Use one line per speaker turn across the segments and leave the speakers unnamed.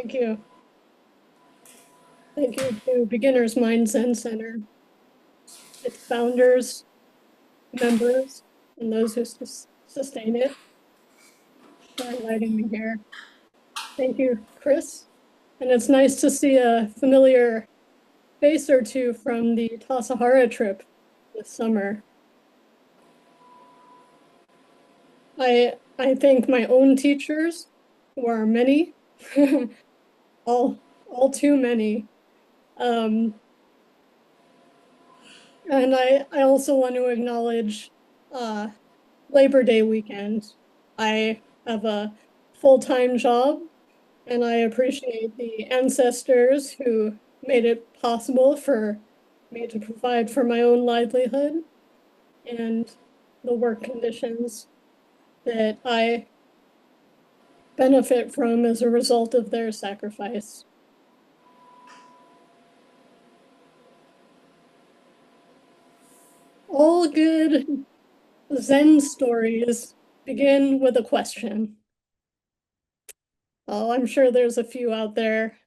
Thank you. Thank you to Beginner's Mind Zen Center, its founders, members, and those who sustain it for inviting me here. Thank you, Chris. And it's nice to see a familiar face or two from the Tassajara trip this summer. I thank my own teachers, who are many, all too many. Um, and I also want to acknowledge uh, Labor Day weekend. I have a full-time job, and I appreciate the ancestors who made it possible for me to provide for my own livelihood and the work conditions that I benefit from as a result of their sacrifice. All good Zen stories begin with a question. Oh, I'm sure there's a few out there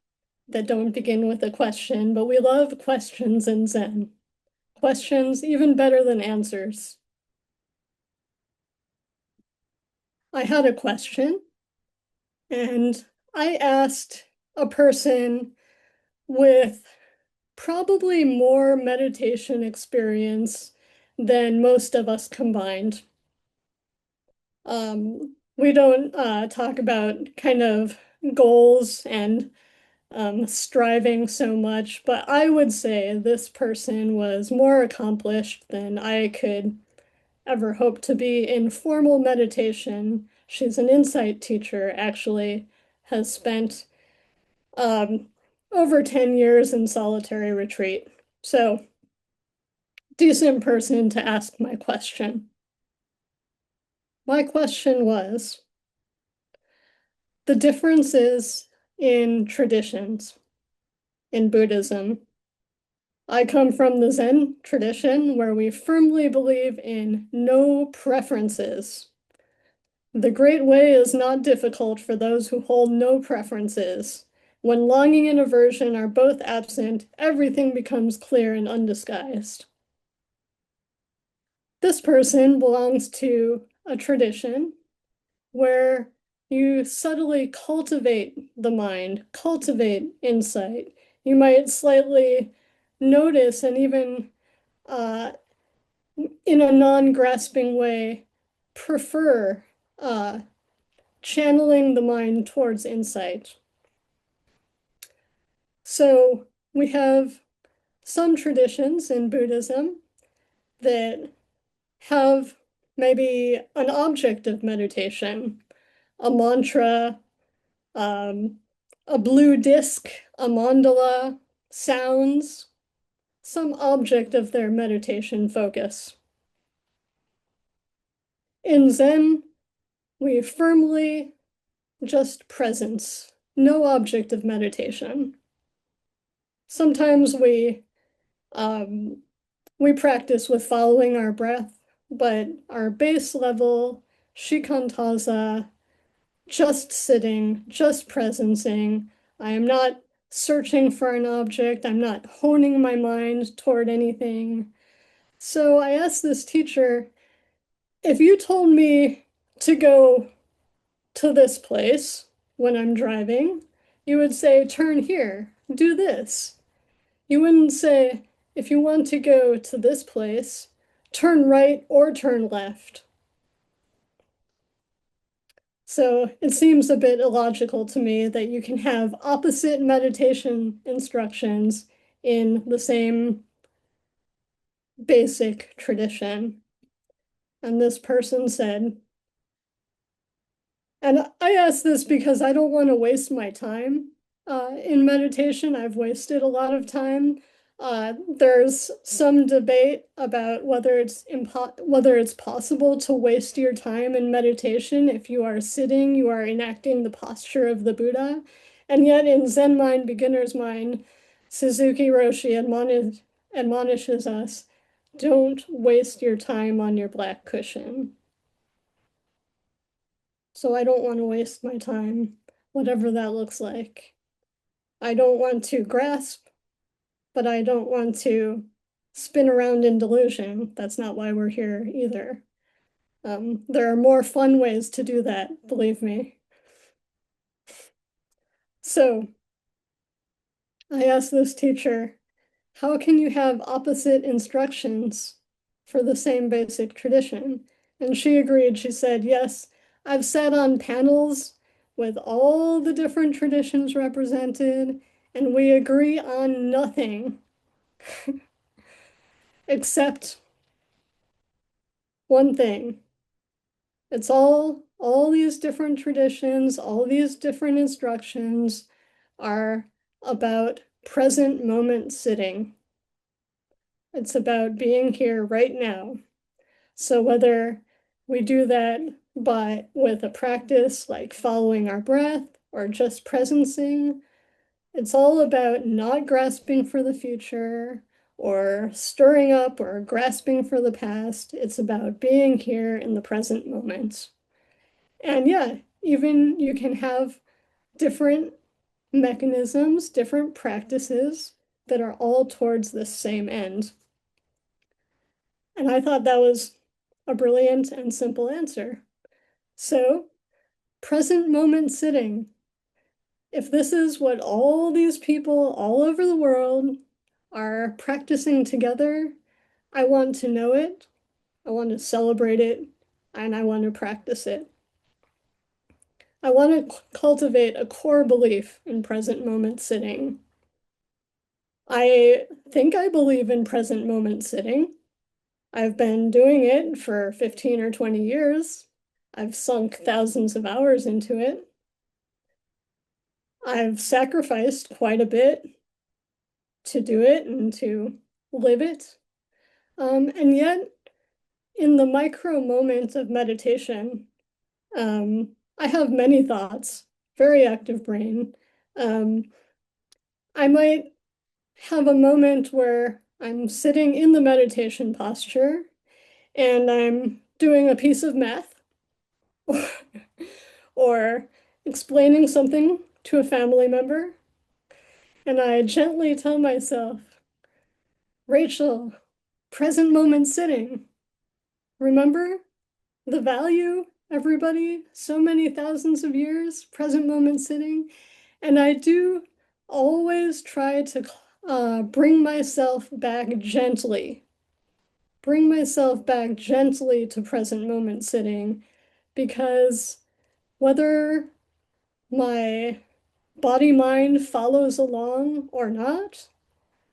that don't begin with a question, but we love questions in Zen. Questions even better than answers. I had a question, and I asked a person with probably more meditation experience than most of us combined. We don't talk about kind of goals and striving so much, but I would say this person was more accomplished than I could ever hope to be in formal meditation. She's an insight teacher, actually, has spent um, over 10 years in solitary retreat. So, decent person to ask my question. My question was the differences in traditions in Buddhism. I come from the Zen tradition where we firmly believe in no preferences. The great way is not difficult for those who hold no preferences. When longing and aversion are both absent, everything becomes clear and undisguised. This person belongs to a tradition where you subtly cultivate the mind, cultivate insight. You might slightly notice and even uh, in a non-grasping way prefer uh, channeling the mind towards insight. So we have some traditions in Buddhism that have maybe an object of meditation, a mantra, um, a blue disc, a mandala, sounds, some object of their meditation focus. In Zen, we firmly just presence, no object of meditation. Sometimes um, we practice with following our breath, but our base level, shikantaza, just sitting, just presencing. I am not searching for an object. I'm not honing my mind toward anything. So I asked this teacher, if you told me to go to this place when I'm driving, you would say, turn here, do this. You wouldn't say, if you want to go to this place, turn right or turn left. So it seems a bit illogical to me that you can have opposite meditation instructions in the same basic tradition. And this person said, and I ask this because I don't want to waste my time in meditation. I've wasted a lot of time. There's some debate about whether it's possible to waste your time in meditation. If you are sitting, you are enacting the posture of the Buddha. And yet in Zen Mind, Beginner's Mind, Suzuki Roshi admonishes us, don't waste your time on your black cushion. So I don't want to waste my time, whatever that looks like. I don't want to grasp, but I don't want to spin around in delusion. That's not why we're here either. There are more fun ways to do that, believe me. So I asked this teacher, how can you have opposite instructions for the same basic tradition? And she agreed. She said, yes, I've sat on panels with all the different traditions represented, and we agree on nothing except one thing. It's all these different traditions, all these different instructions are about present moment sitting. It's about being here right now. So whether we do that with a practice like following our breath or just presencing, it's all about not grasping for the future or stirring up or grasping for the past. It's about being here in the present moment. And yeah, even you can have different mechanisms, different practices that are all towards the same end. And I thought that was a brilliant and simple answer. So, present moment sitting. If this is what all these people all over the world are practicing together, I want to know it, I want to celebrate it, and I want to practice it. I want to cultivate a core belief in present moment sitting. I think I believe in present moment sitting. I've been doing it for 15 or 20 years. I've sunk thousands of hours into it. I've sacrificed quite a bit to do it and to live it. And yet, in the micro moment of meditation, I have many thoughts, very active brain. Um, I might have a moment where I'm sitting in the meditation posture and I'm doing a piece of math or explaining something to a family member. And I gently tell myself, Rachel, present moment sitting. Remember the value, everybody, so many thousands of years, present moment sitting. And I do always try to bring myself back gently, bring myself back gently to present moment sitting, because whether my body mind follows along or not,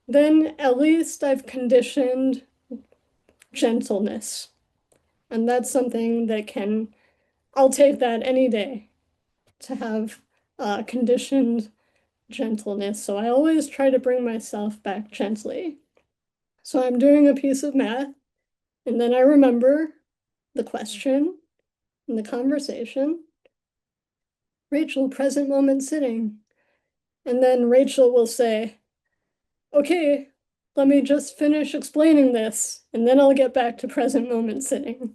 then at least I've conditioned gentleness. And that's something that I'll take that any day to have conditioned gentleness. So I always try to bring myself back gently. So I'm doing a piece of math, and then I remember the question in the conversation. Rachel, present moment sitting. And then Rachel will say, okay, let me just finish explaining this, and then I'll get back to present moment sitting.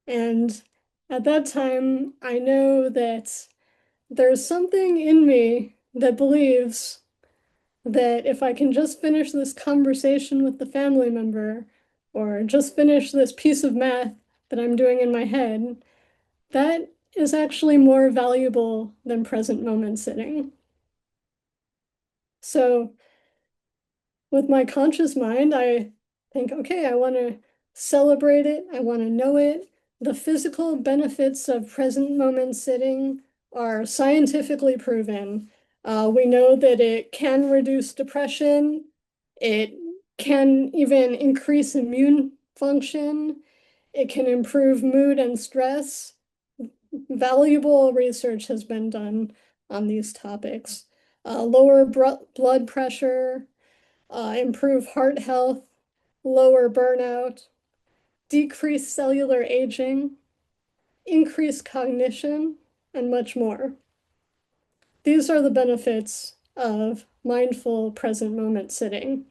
And at that time, I know that there's something in me that believes that if I can just finish this conversation with the family member, or just finish this piece of math that I'm doing in my head, that is actually more valuable than present moment sitting. So with my conscious mind, I think, okay, I want to celebrate it, I want to know it. The physical benefits of present moment sitting are scientifically proven. We know that it can reduce depression, it can even increase immune function, it can improve mood and stress. Valuable research has been done on these topics. Lower blood pressure, improve heart health, lower burnout, decrease cellular aging, increase cognition, and much more. These are the benefits of mindful present moment sitting.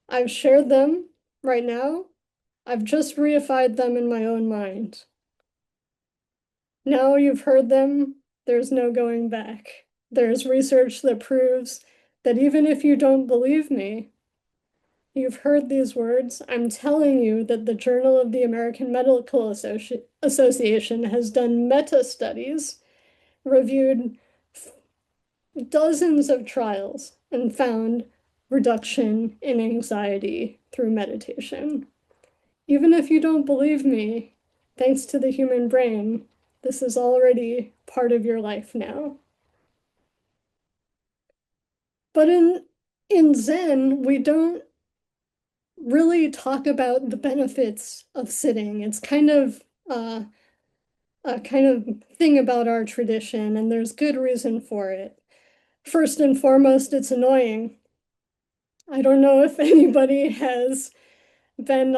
I've shared them right now. I've just reified them in my own mind. Now you've heard them There's no going back. There's research that proves that even if you don't believe me, you've heard these words. I'm telling you that the Journal of the American Medical Association has done meta studies, reviewed dozens of trials, and found reduction in anxiety through meditation. Even if you don't believe me, thanks to the human brain, this is already part of your life now. But in Zen, we don't really talk about the benefits of sitting. It's kind of a kind of thing about our tradition, and there's good reason for it. First and foremost, it's annoying. I don't know if anybody has been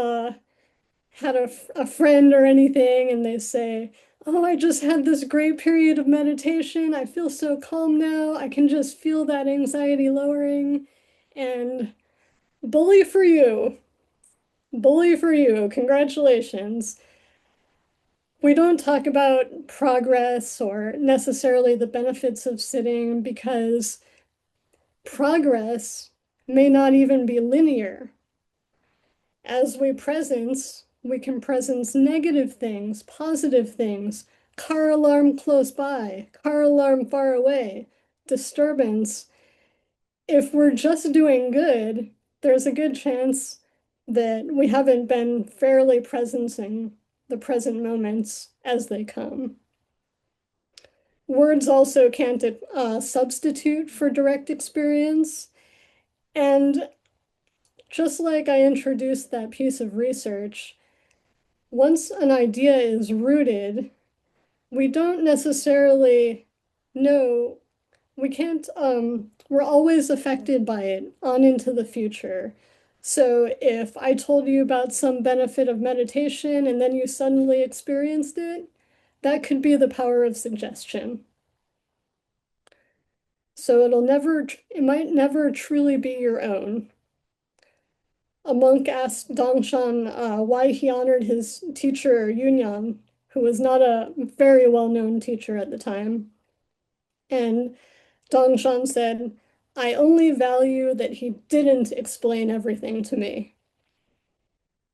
had a friend or anything, and they say, "Oh, I just had this great period of meditation. I feel so calm now. I can just feel that anxiety lowering." And bully for you. Bully for you. Congratulations. We don't talk about progress or necessarily the benefits of sitting because progress may not even be linear. As we can presence negative things, positive things, car alarm close by, car alarm far away, disturbance. If we're just doing good, there's a good chance that we haven't been fairly presencing the present moments as they come. Words also can't substitute for direct experience. And just like I introduced that piece of research, once an idea is rooted, we don't necessarily know, we can't, we're always affected by it on into the future. So if I told you about some benefit of meditation and then you suddenly experienced it, that could be the power of suggestion. So it might never truly be your own. A monk asked Dongshan why he honored his teacher Yunyan, who was not a very well-known teacher at the time. And Dongshan said, "I only value that he didn't explain everything to me.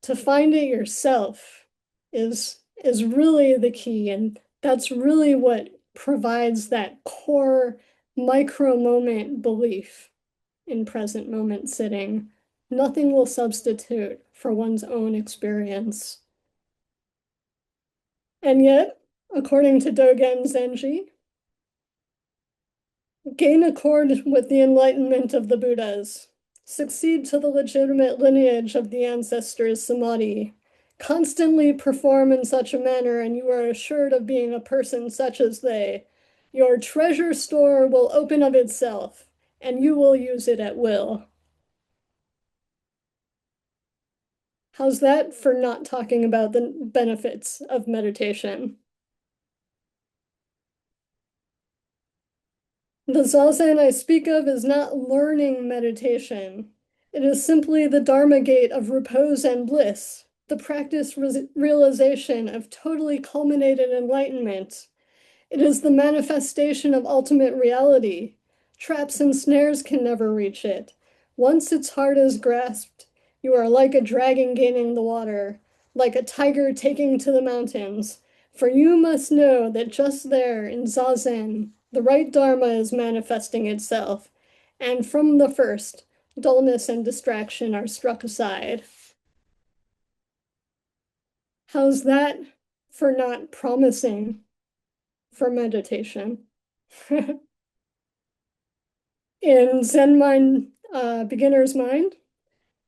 To find it yourself is really the key, and that's really what provides that core micro moment belief in present moment sitting. Nothing will substitute for one's own experience." And yet, according to Dogen Zenji, gain accord with the enlightenment of the Buddhas, succeed to the legitimate lineage of the ancestors' samadhi, constantly perform in such a manner, and you are assured of being a person such as they. Your treasure store will open of itself, and you will use it at will. How's that for not talking about the benefits of meditation? The zazen I speak of is not learning meditation. It is simply the Dharma gate of repose and bliss, the practice realization of totally culminated enlightenment. It is the manifestation of ultimate reality. Traps and snares can never reach it. Once its heart is grasped, you are like a dragon gaining the water, like a tiger taking to the mountains. For you must know that just there in Zazen, the right Dharma is manifesting itself, and from the first, dullness and distraction are struck aside. How's that for not promising for meditation? In Zen Mind, Beginner's Mind,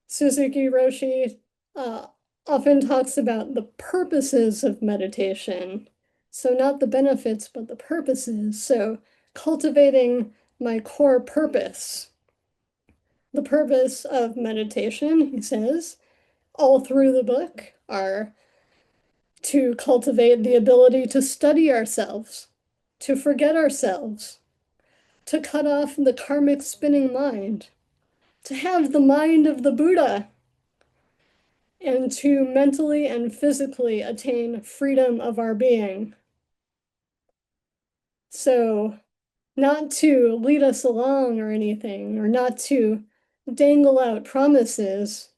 Suzuki Roshi uh, often talks about the purposes of meditation. So, not the benefits, but the purposes. So, cultivating my core purpose. The purpose of meditation, he says, all through the book, are to cultivate the ability to study ourselves, to forget ourselves, to cut off the karmic spinning mind, to have the mind of the Buddha, and to mentally and physically attain freedom of our being. So, not to lead us along or anything, or not to dangle out promises,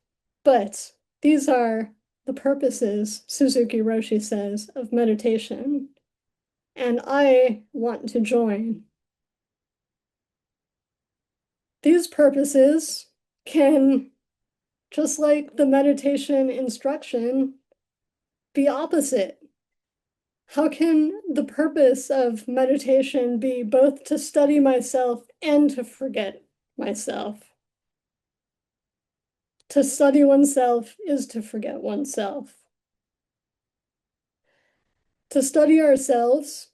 but these are the purposes, Suzuki Roshi says, of meditation. And I want to join. These purposes can, just like the meditation instruction, be opposite. How can the purpose of meditation be both to study myself and to forget myself? To study oneself is to forget oneself. To study ourselves,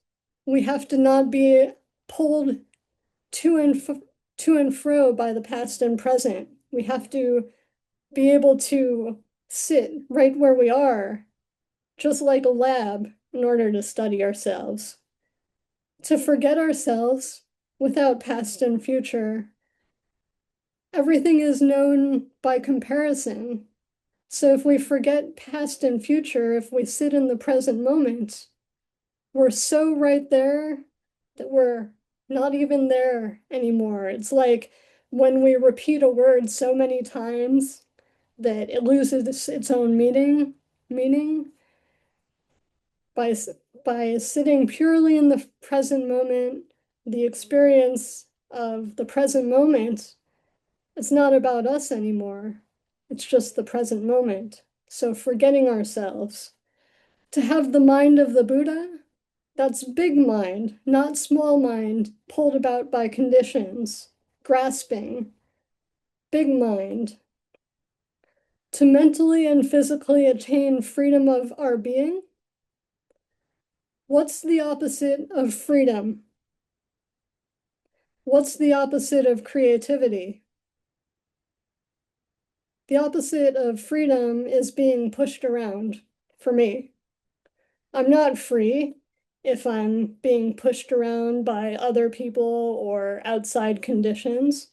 we have to not be pulled to and fro by the past and present. We have to be able to sit right where we are, just like a lab, in order to study ourselves. To forget ourselves without past and future. Everything is known by comparison. So if we forget past and future, if we sit in the present moment, we're so right there that we're not even there anymore. It's like when we repeat a word so many times that it loses its own meaning by by sitting purely in the present moment, the experience of the present moment, it's not about us anymore. It's just the present moment. So forgetting ourselves. To have the mind of the Buddha, that's big mind, not small mind, pulled about by conditions, grasping, big mind. To mentally and physically attain freedom of our being, what's the opposite of freedom? What's the opposite of creativity? The opposite of freedom is being pushed around for me. I'm not free if I'm being pushed around by other people or outside conditions.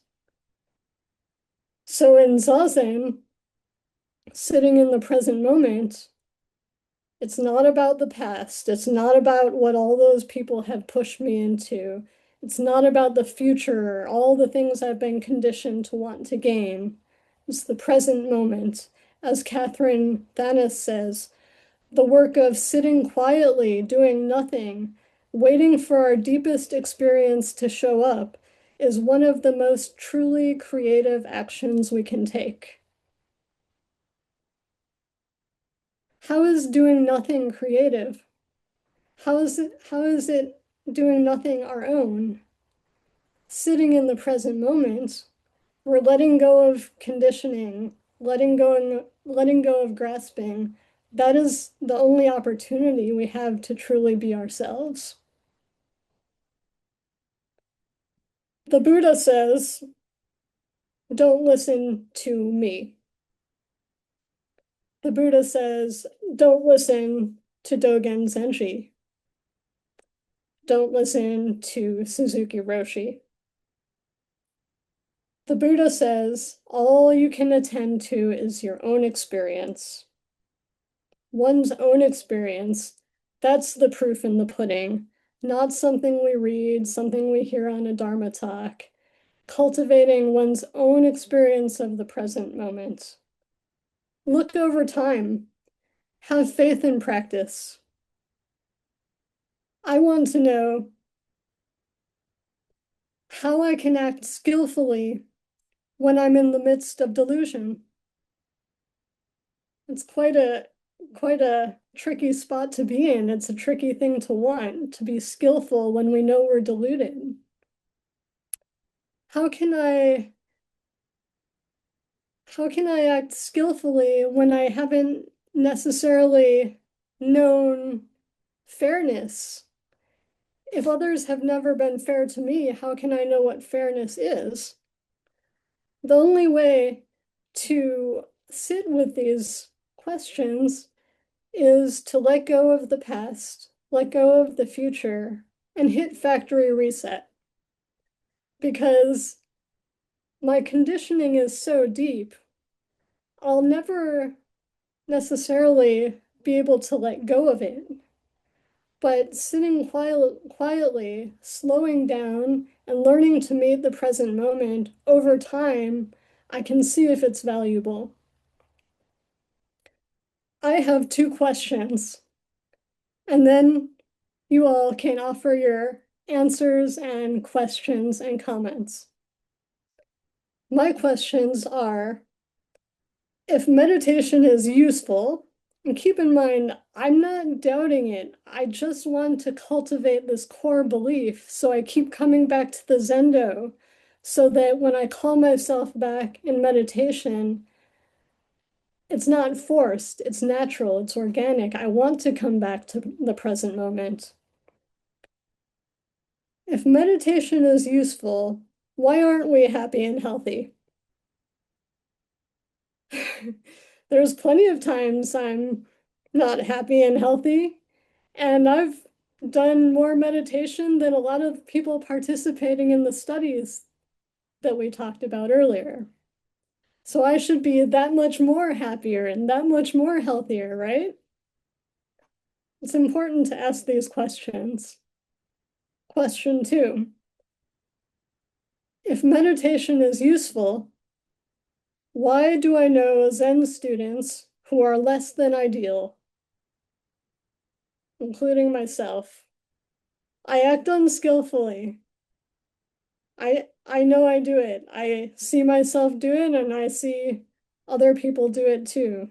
So in zazen, sitting in the present moment, it's not about the past. It's not about what all those people have pushed me into. It's not about the future, all the things I've been conditioned to want to gain. It's the present moment. As Katherine Thanas says, the work of sitting quietly, doing nothing, waiting for our deepest experience to show up is one of the most truly creative actions we can take. How is doing nothing creative? How is it doing nothing our own? Sitting in the present moment, we're letting go of conditioning, letting go of grasping. That is the only opportunity we have to truly be ourselves. The Buddha says, don't listen to me. The Buddha says, don't listen to Dogen Zenji. Don't listen to Suzuki Roshi. The Buddha says, all you can attend to is your own experience. One's own experience, that's the proof in the pudding, not something we read, something we hear on a Dharma talk. Cultivating one's own experience of the present moment. Look over time. Have faith in practice. I want to know how I can act skillfully when I'm in the midst of delusion. It's quite a tricky spot to be in. It's a tricky thing to want, to be skillful when we know we're deluded. How can I how can I act skillfully when I haven't necessarily known fairness? If others have never been fair to me, how can I know what fairness is? The only way to sit with these questions is to let go of the past, let go of the future, and hit factory reset. Because my conditioning is so deep, I'll never necessarily be able to let go of it. But sitting quietly, slowing down, and learning to meet the present moment over time, I can see if it's valuable. I have two questions, and then you all can offer your answers and questions and comments. My questions are, if meditation is useful, and keep in mind, I'm not doubting it. I just want to cultivate this core belief. So I keep coming back to the Zendo so that when I call myself back in meditation, it's not forced, it's natural, it's organic. I want to come back to the present moment. If meditation is useful, why aren't we happy and healthy? There's plenty of times I'm not happy and healthy, and I've done more meditation than a lot of people participating in the studies that we talked about earlier. So I should be that much more happier and that much more healthier, right? It's important to ask these questions. Question two, if meditation is useful, why do I know Zen students who are less than ideal, including myself? I act unskillfully. I know I do it. I see myself do it and I see other people do it too.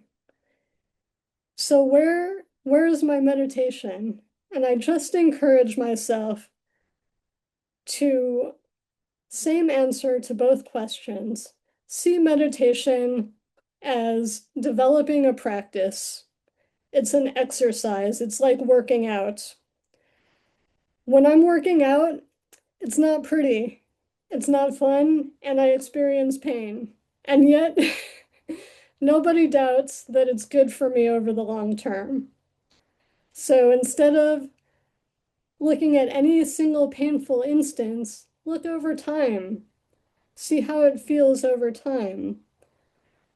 So where is my meditation? And I just encourage myself to same answer to both questions. See meditation as developing a practice. It's an exercise. It's like working out. When I'm working out, it's not pretty. It's not fun, and I experience pain. And yet, nobody doubts that it's good for me over the long term. So instead of looking at any single painful instance, look over time. See how it feels over time.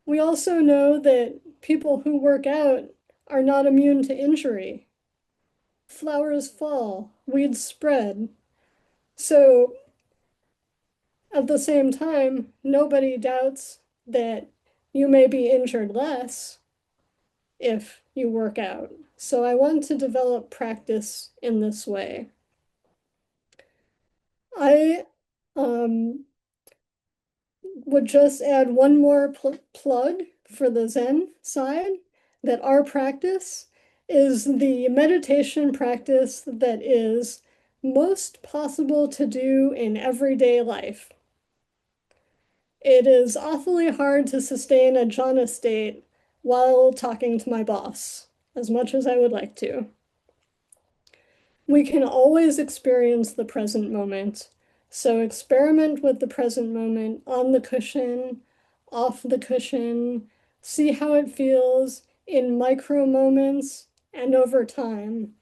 We also know that people who work out are not immune to injury. Flowers fall, weeds spread. So at the same time, nobody doubts that you may be injured less if you work out. So I want to develop practice in this way. I would just add one more plug for the Zen side, that our practice is the meditation practice that is most possible to do in everyday life. It is awfully hard to sustain a jhana state while talking to my boss, as much as I would like to. We can always experience the present moment. So experiment with the present moment on the cushion, off the cushion, see how it feels in micro moments and over time.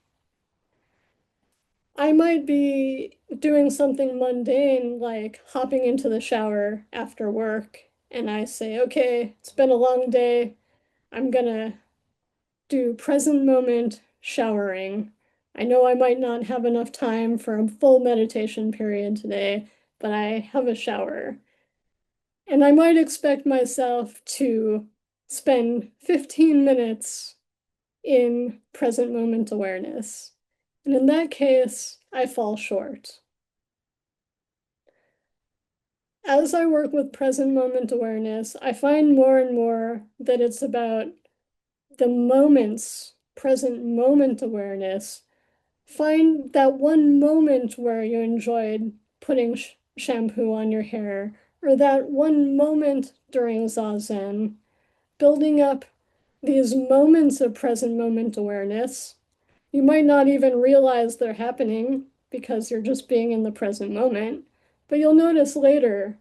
I might be doing something mundane like hopping into the shower after work, and I say, okay, it's been a long day. I'm gonna do present moment showering. I know I might not have enough time for a full meditation period today, but I have a shower. And I might expect myself to spend 15 minutes in present moment awareness. And in that case, I fall short. As I work with present moment awareness, I find more and more that it's about the moments, present moment awareness. Find that one moment where you enjoyed putting shampoo on your hair, or that one moment during zazen, building up these moments of present moment awareness. You might not even realize they're happening because you're just being in the present moment, but you'll notice later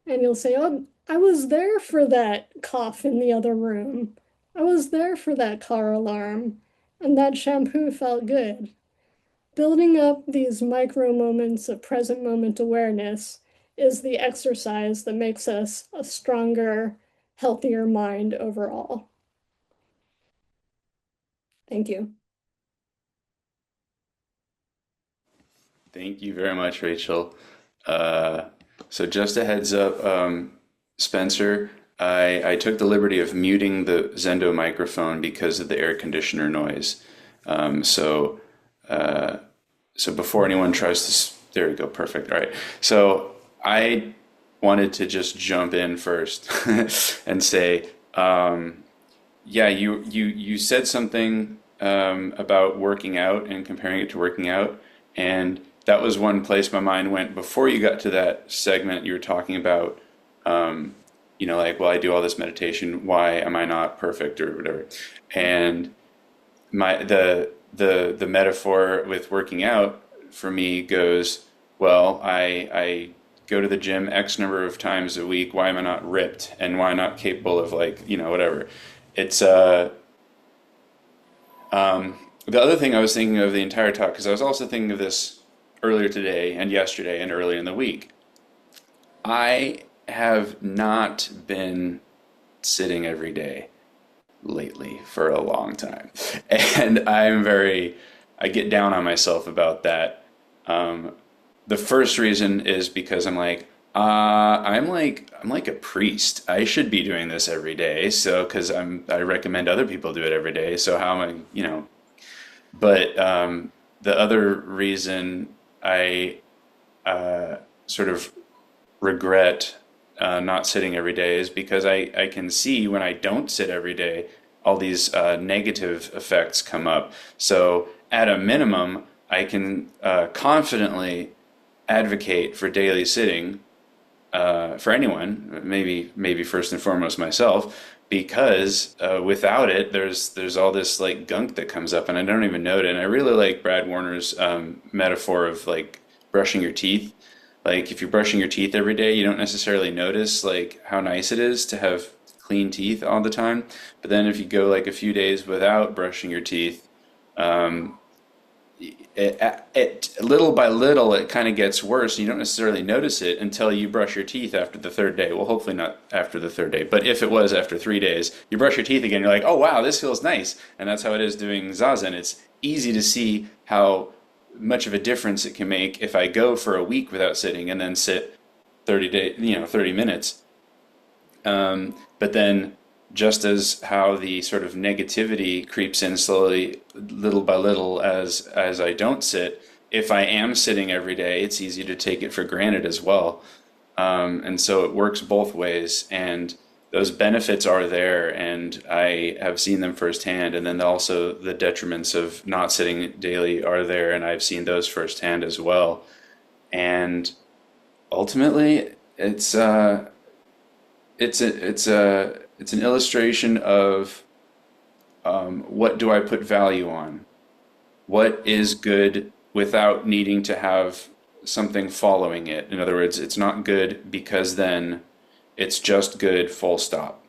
and you'll say, oh, I was there for that cough in the other room. I was there for that car alarm, and that shampoo felt good. Building up these micro moments of present moment awareness is the exercise that makes us a stronger, healthier mind overall. Thank you.
Thank you very much, Rachel. Uh, so just a heads up, Spencer, I took the liberty of muting the Zendo microphone because of the air conditioner noise. Um, so uh, so before anyone tries to, there we go, perfect. All right. So I wanted to just jump in first and say, yeah, you said something about working out and comparing it to working out, and that was one place my mind went before you got to that segment. You were talking about, like, well, I do all this meditation. Why am I not perfect or whatever? And my the metaphor with working out for me goes, well, I go to the gym X number of times a week. Why am I not ripped? And why not capable of, like, whatever? It's the other thing I was thinking of the entire talk, because I was also thinking of this earlier today and yesterday and earlier in the week. I have not been sitting every day lately for a long time. And I get down on myself about that. The first reason is because I'm like a priest. I should be doing this every day. So, because I recommend other people do it every day. So how am I? But the other reason I sort of regret not sitting every day is because I can see when I don't sit every day, all these negative effects come up. So at a minimum, I can confidently advocate for daily sitting for anyone, maybe first and foremost myself, because without it, there's all this like gunk that comes up, and I don't even know it. And I really like Brad Warner's metaphor of like brushing your teeth. Like if you're brushing your teeth every day, you don't necessarily notice like how nice it is to have clean teeth all the time. But then if you go like a few days without brushing your teeth, it little by little it kind of gets worse. You don't necessarily notice it until you brush your teeth after the third day. Well, hopefully not after the third day, but if it was after 3 days, you brush your teeth again, you're like, oh wow, this feels nice. And that's how it is doing zazen. It's easy to see how much of a difference it can make if I go for a week without sitting and then sit 30 minutes. But then, just as how the sort of negativity creeps in slowly, little by little, as I don't sit, if I am sitting every day, it's easy to take it for granted as well. And so it works both ways, and those benefits are there, and I have seen them firsthand. And then also the detriments of not sitting daily are there, and I've seen those firsthand as well. And ultimately, it's an illustration of what do I put value on? What is good without needing to have something following it? In other words, it's not good because then it's just good, full stop.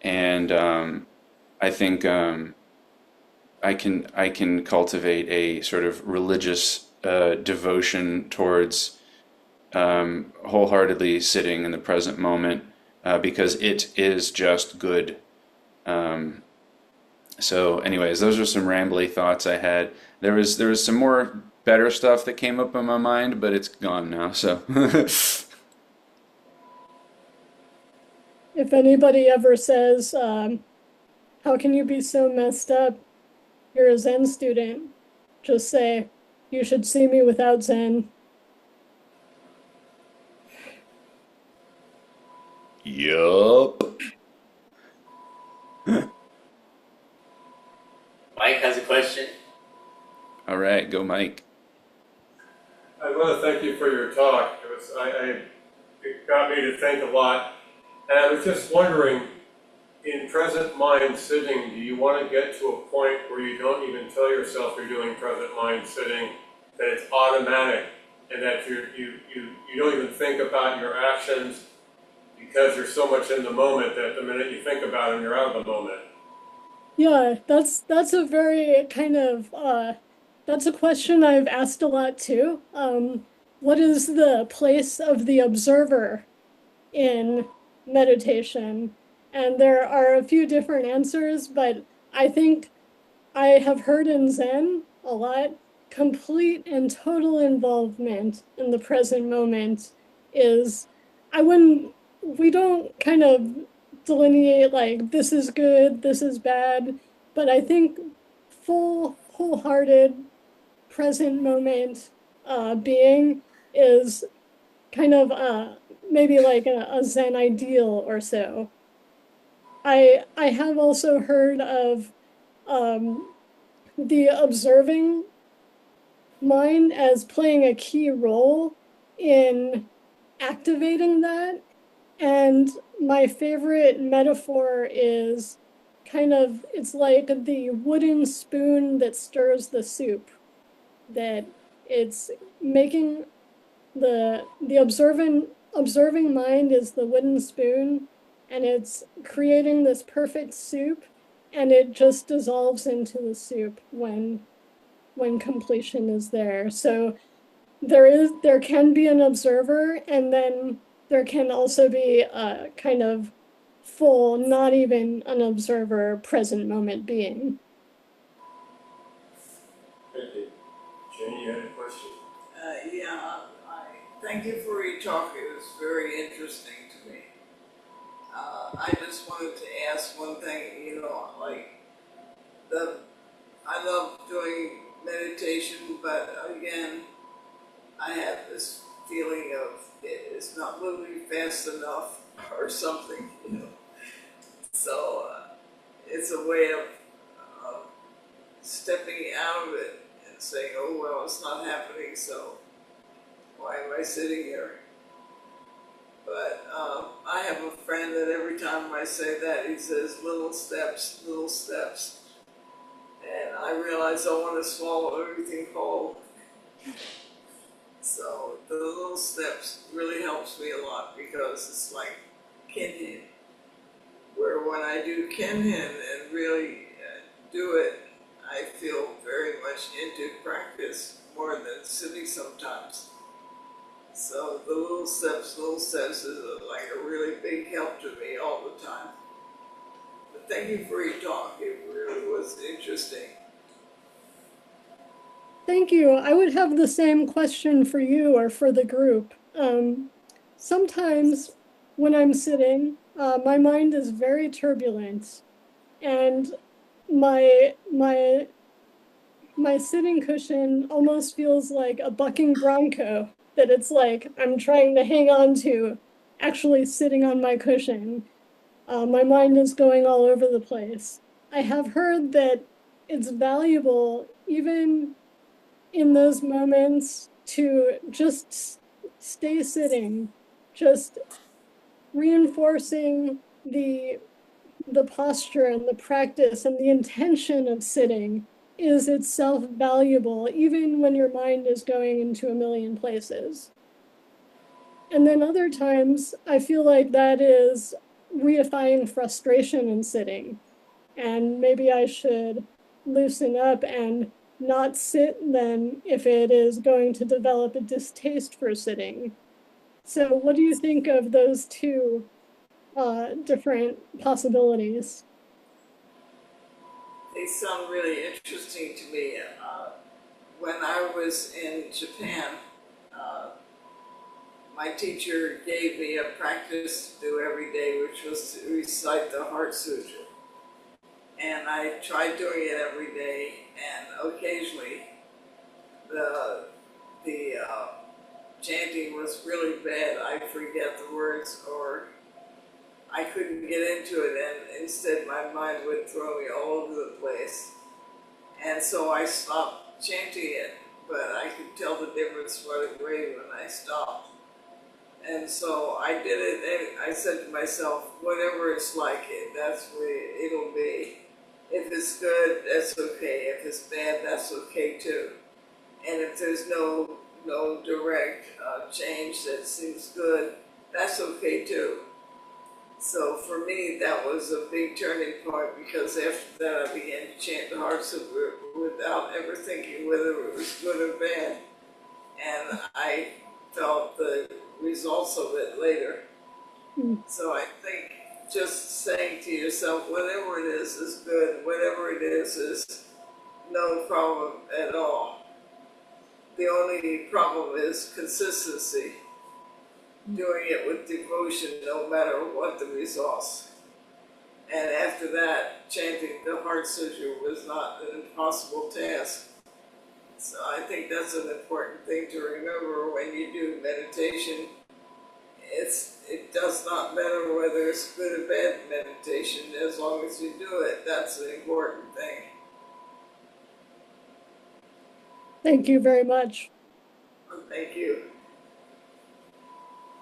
And I think I can cultivate a sort of religious devotion towards wholeheartedly sitting in the present moment because it is just good. So, anyways, those are some rambly thoughts I had. There was some more better stuff that came up in my mind, but it's gone now. So,
If anybody ever says, how can you be so messed up? You're a Zen student. Just say, you should see me without Zen.
yup.
Mike has a question.
All right, go Mike.
I want to thank you for your talk. It got me to think a lot. And I was just wondering, in present mind sitting, do you want to get to a point where you don't even tell yourself you're doing present mind sitting, that it's automatic, and that you don't even think about your actions because you're so much in the moment that the minute you think about them, you're out of the moment?
Yeah, that's a very kind of that's a question I've asked a lot too. What is the place of the observer in meditation? And there are a few different answers, but I think I have heard in Zen a lot. complete and total involvement in the present moment is, I wouldn't, we don't kind of delineate like this is good, this is bad, but I think full, wholehearted present moment being is kind of maybe like a Zen ideal or so. I have also heard of um, the observing mind as playing a key role in activating that. And my favorite metaphor is kind of, it's like the wooden spoon that stirs the soup, that it's making the observing mind is the wooden spoon, and it's creating this perfect soup, and it just dissolves into the soup when completion is there. So there can be an observer, and then there can also be a kind of full, not even an observer, present moment being.
Thank you. Jenny, you had a question?
Yeah, I thank you for your talk. It was very interesting to me. I just wanted to ask one thing. Like the I love doing meditation, but again, I have this feeling of it's not moving fast enough or something. So it's a way of stepping out of it and saying, "Oh well, it's not happening, so why am I sitting here?" But I have a friend that every time I say that, he says, "Little steps, little steps." And I realize I want to swallow everything whole. So the little steps really helps me a lot because it's like kinhin, where when I do kinhin and really do it, I feel very much into practice more than sitting sometimes. So the little steps is like a really big help to me all the time. But thank you for your talk. It really was interesting.
Thank you. I would have the same question for you or for the group. Sometimes when I'm sitting, my mind is very turbulent, and my sitting cushion almost feels like a bucking bronco, that it's like I'm trying to hang on to, actually sitting on my cushion. My mind is going all over the place. I have heard that it's valuable, even in those moments, to just stay sitting, just reinforcing the posture and the practice and the intention of sitting is itself valuable, even when your mind is going into a million places. And then other times, I feel like that is reifying frustration in sitting. And maybe I should loosen up and not sit then if it is going to develop a distaste for sitting. So, what do you think of those two different possibilities?
They sound really interesting to me. When I was in Japan, uh, my teacher gave me a practice to do every day, which was to recite the Heart Sutra. And I tried doing it every day, and occasionally the chanting was really bad. I'd forget the words, or I couldn't get into it, and instead my mind would throw me all over the place. And so I stopped chanting it, but I could tell the difference right away when I stopped. And so I did it, and I said to myself, whatever it's like, that's the way it'll be. If it's good, that's okay. If it's bad, that's okay too. And if there's no direct change that seems good, that's okay too. So for me, that was a big turning point because after that I began to chant the Heart Sutra without ever thinking whether it was good or bad. And I felt the results of it later.
Mm.
So I think just saying to yourself, whatever it is good, whatever it is no problem at all. The only problem is consistency, doing it with devotion no matter what the results. And after that, chanting the heart sutra was not an impossible task. So I think that's an important thing to remember when you do meditation. It does not matter whether it's good or bad meditation, as long as you do it. That's the important thing.
Thank you very much.
Thank you.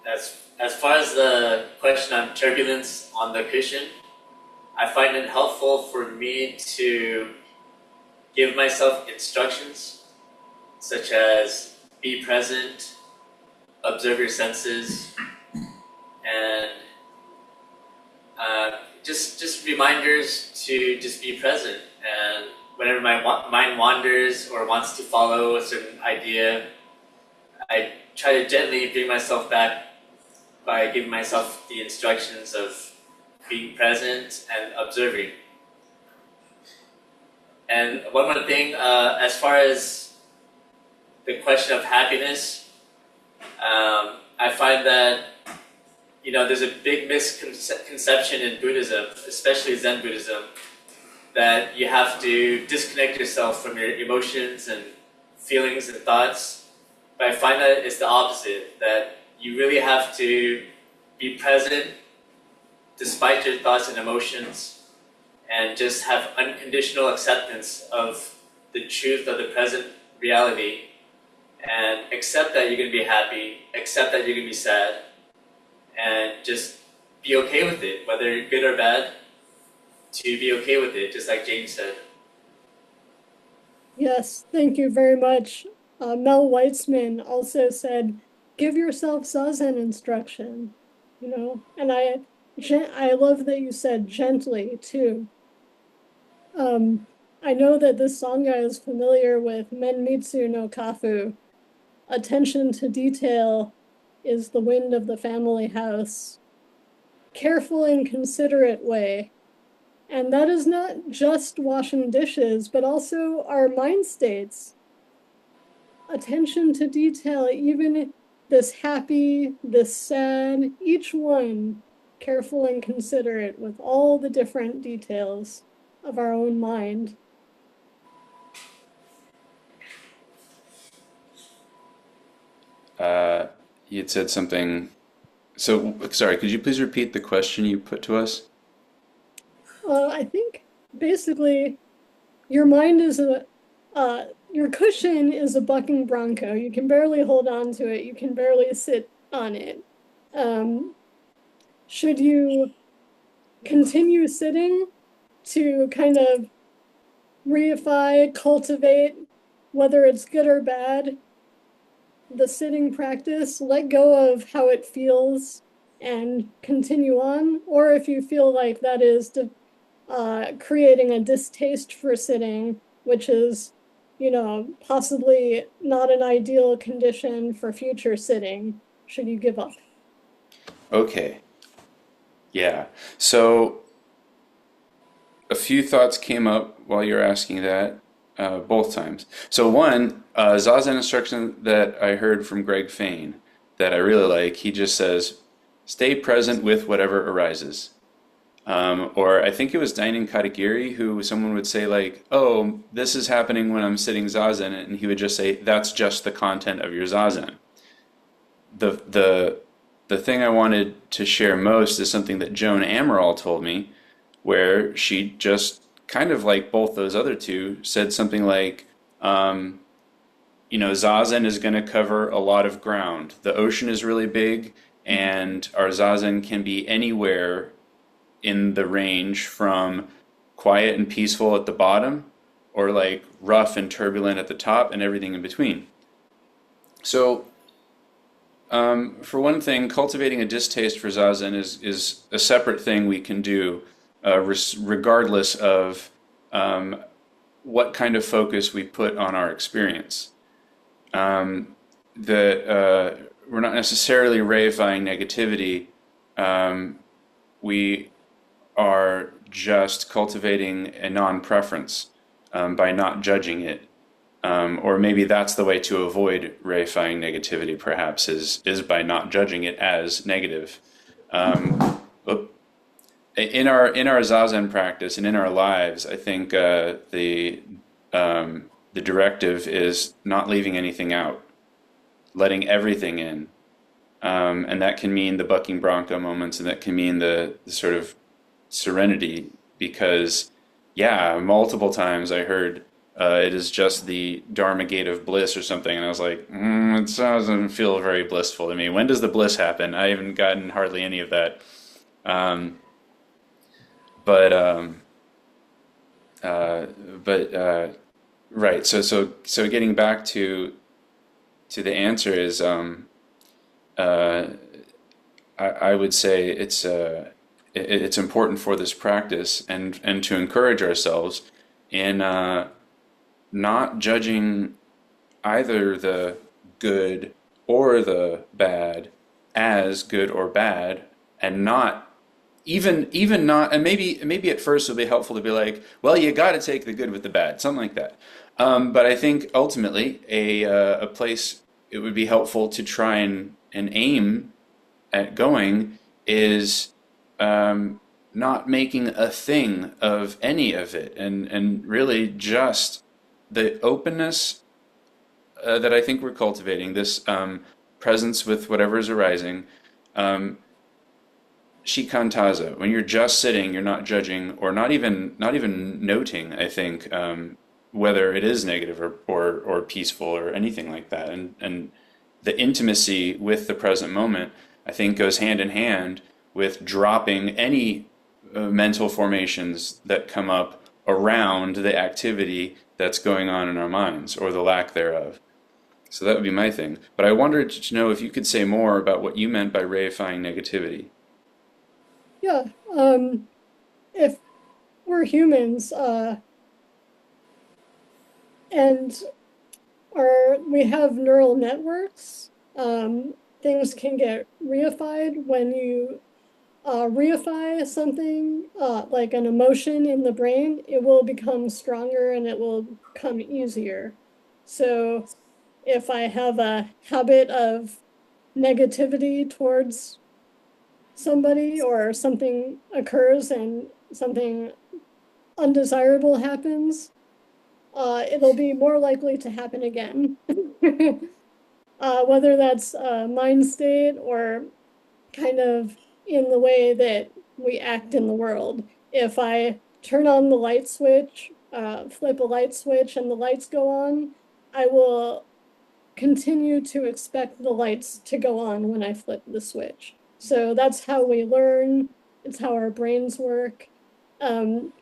As far as the question on turbulence on the cushion, I find it helpful for me to give myself instructions such as be present, observe your senses, and just reminders to just be present. And whenever my mind wanders or wants to follow a certain idea, I try to gently bring myself back by giving myself the instructions of being present and observing. And one more thing, as far as the question of happiness, I find that there's a big misconception in Buddhism, especially Zen Buddhism, that you have to disconnect yourself from your emotions and feelings and thoughts. But I find that it's the opposite, that you really have to be present despite your thoughts and emotions, and just have unconditional acceptance of the truth of the present reality, and accept that you're going to be happy, accept that you're going to be sad, and just be okay with it, whether good or bad, to be okay with it, just like James said.
Yes, thank you very much. Mel Weitzman also said, give yourself zazen instruction, and I love that you said gently too. I know that this Sangha is familiar with Menmitsu no Kafu. Attention to detail is the wind of the family house. Careful and considerate way. And that is not just washing dishes, but also our mind states. Attention to detail, even this happy, this sad, each one careful and considerate with all the different details of our own mind.
You had said something. So, sorry, could you please repeat the question you put to us?
I think basically your mind is your cushion is a bucking bronco. You can barely hold on to it. You can barely sit on it. Should you continue sitting to kind of reify, cultivate, whether it's good or bad, the sitting practice, let go of how it feels and continue on? Or if you feel like that is creating a distaste for sitting, which is, possibly not an ideal condition for future sitting, should you give up?
Okay. Yeah. So a few thoughts came up while you're asking that, both times. So one, Zazen instruction that I heard from Greg Fain that I really like, he just says, stay present with whatever arises. Or I think it was Dainin Katagiri who someone would say like, oh, this is happening when I'm sitting Zazen, and he would just say, that's just the content of your Zazen. The thing I wanted to share most is something that Joan Amaral told me, where she just kind of like both those other two said something like, Zazen is going to cover a lot of ground. The ocean is really big, and our Zazen can be anywhere in the range from quiet and peaceful at the bottom, or like rough and turbulent at the top, and everything in between. So, for one thing, cultivating a distaste for Zazen is a separate thing we can do, regardless of what kind of focus we put on our experience. We're not necessarily reifying negativity. We are just cultivating a non-preference by not judging it. Or maybe that's the way to avoid reifying negativity, perhaps, is by not judging it as negative. Oop. In our zazen practice and in our lives, I think the directive is not leaving anything out, letting everything in, and that can mean the bucking bronco moments, and that can mean the sort of serenity. Because, yeah, multiple times I heard it is just the Dharma gate of bliss or something, and I was like, it doesn't feel very blissful to me. When does the bliss happen? I haven't gotten hardly any of that. Um, but uh, but right. So getting back to the answer is uh, I would say it's important for this practice and to encourage ourselves in not judging either the good or the bad as good or bad, and not even not, and maybe at first it'll be helpful to be like, well, you got to take the good with the bad, something like that. But I think ultimately a place it would be helpful to try and aim at going is not making a thing of any of it, and really just the openness that I think we're cultivating, this presence with whatever is arising. Um, shikantaza, when you're just sitting, you're not judging or not even noting, I think, whether it is negative or peaceful or anything like that. And the intimacy with the present moment, I think, goes hand in hand with dropping any mental formations that come up around the activity that's going on in our minds, or the lack thereof. So that would be my thing. But I wanted to know if you could say more about what you meant by reifying negativity.
Yeah. If we're humans, and we have neural networks, things can get reified when you reify something, like an emotion in the brain, it will become stronger and it will come easier. So if I have a habit of negativity towards somebody, or something occurs and something undesirable happens, it'll be more likely to happen again. Whether that's mind state or kind of in the way that we act in the world. If I turn on the light switch, flip a light switch, and the lights go on, I will continue to expect the lights to go on when I flip the switch. So that's how we learn, it's how our brains work.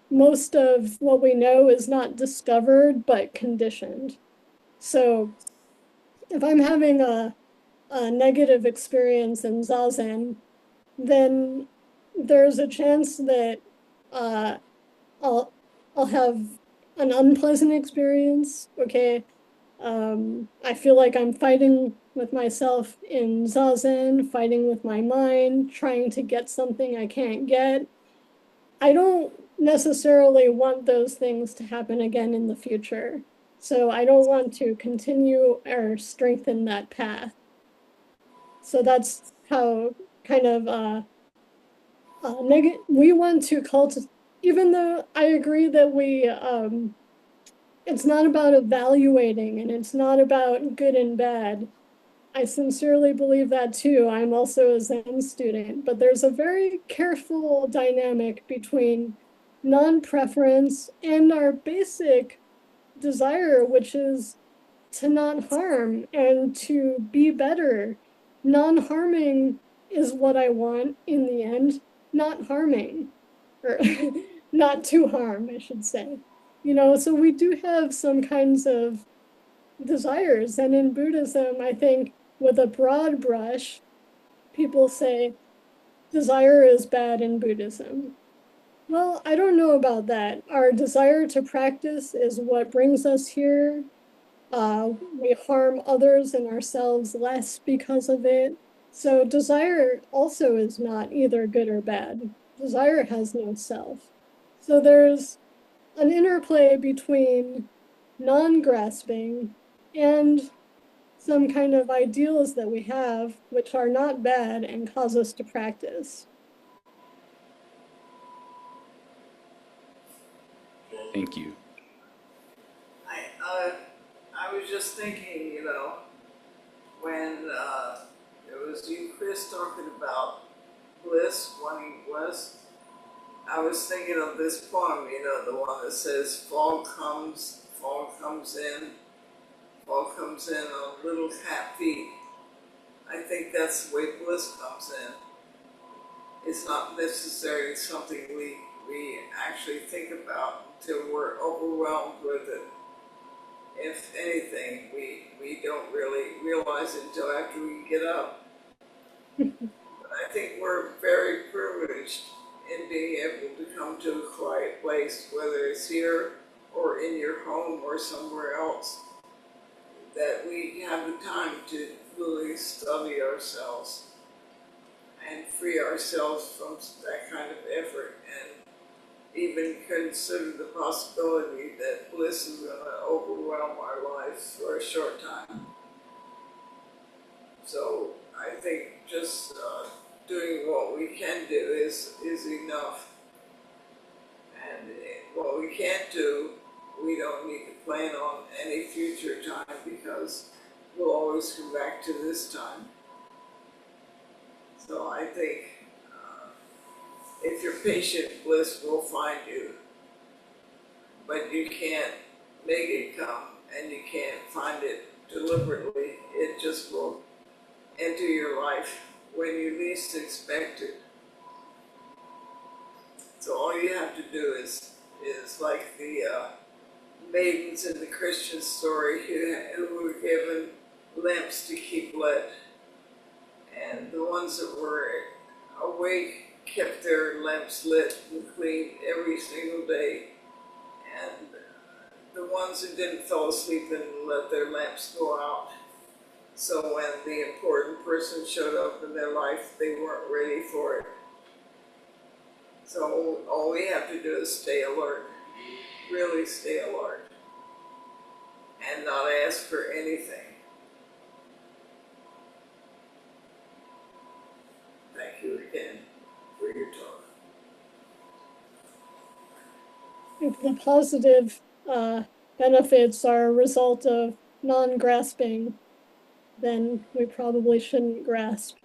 Most of what we know is not discovered, but conditioned. So if I'm having a negative experience in Zazen, then there's a chance that uh, I'll I'll have an unpleasant experience. Okay, I feel like I'm fighting with myself in Zazen, fighting with my mind, trying to get something I can't get. I don't necessarily want those things to happen again in the future. So I don't want to continue or strengthen that path. So that's how kind of we want to cultivate, even though I agree that it's not about evaluating and it's not about good and bad. I sincerely believe that too. I'm also a Zen student, but there's a very careful dynamic between non-preference and our basic desire, which is to not harm and to be better. Non-harming is what I want in the end, not harming, or not to harm, I should say. So we do have some kinds of desires. And in Buddhism, I think with a broad brush, people say desire is bad in Buddhism. Well, I don't know about that. Our desire to practice is what brings us here. We harm others and ourselves less because of it. So desire also is not either good or bad. Desire has no self. So there's an interplay between non-grasping, and some kind of ideals that we have, which are not bad and cause us to practice.
Thank you.
I was just thinking, when it was you, Chris, talking about bliss, wanting bliss. I was thinking of this poem, the one that says, fall comes in on little cat feet. I think that's the way bliss comes in. It's not necessarily something we actually think about until we're overwhelmed with it. If anything, we don't really realize it until after we get up. But I think we're very privileged in being able to come to a quiet place, whether it's here or in your home or somewhere else, that we have the time to really study ourselves and free ourselves from that kind of effort, and even consider the possibility that bliss is going to overwhelm our lives for a short time. So I think just doing what we can do is enough. And what we can't do, we don't need to plan on any future time, because we'll always come back to this time. So I think if you're patient, bliss will find you. But you can't make it come, and you can't find it deliberately. It just will enter your life when you least expect it. So all you have to do is like the maidens in the Christian story who were given lamps to keep lit, and the ones that were awake kept their lamps lit and clean every single day, and the ones who didn't fall asleep and let their lamps go out. So when the important person showed up in their life, they weren't ready for it. So all we have to do is stay alert, really stay alert, and not ask for anything. Thank you again for your talk.
If the positive benefits are a result of non-grasping, then we probably shouldn't grasp.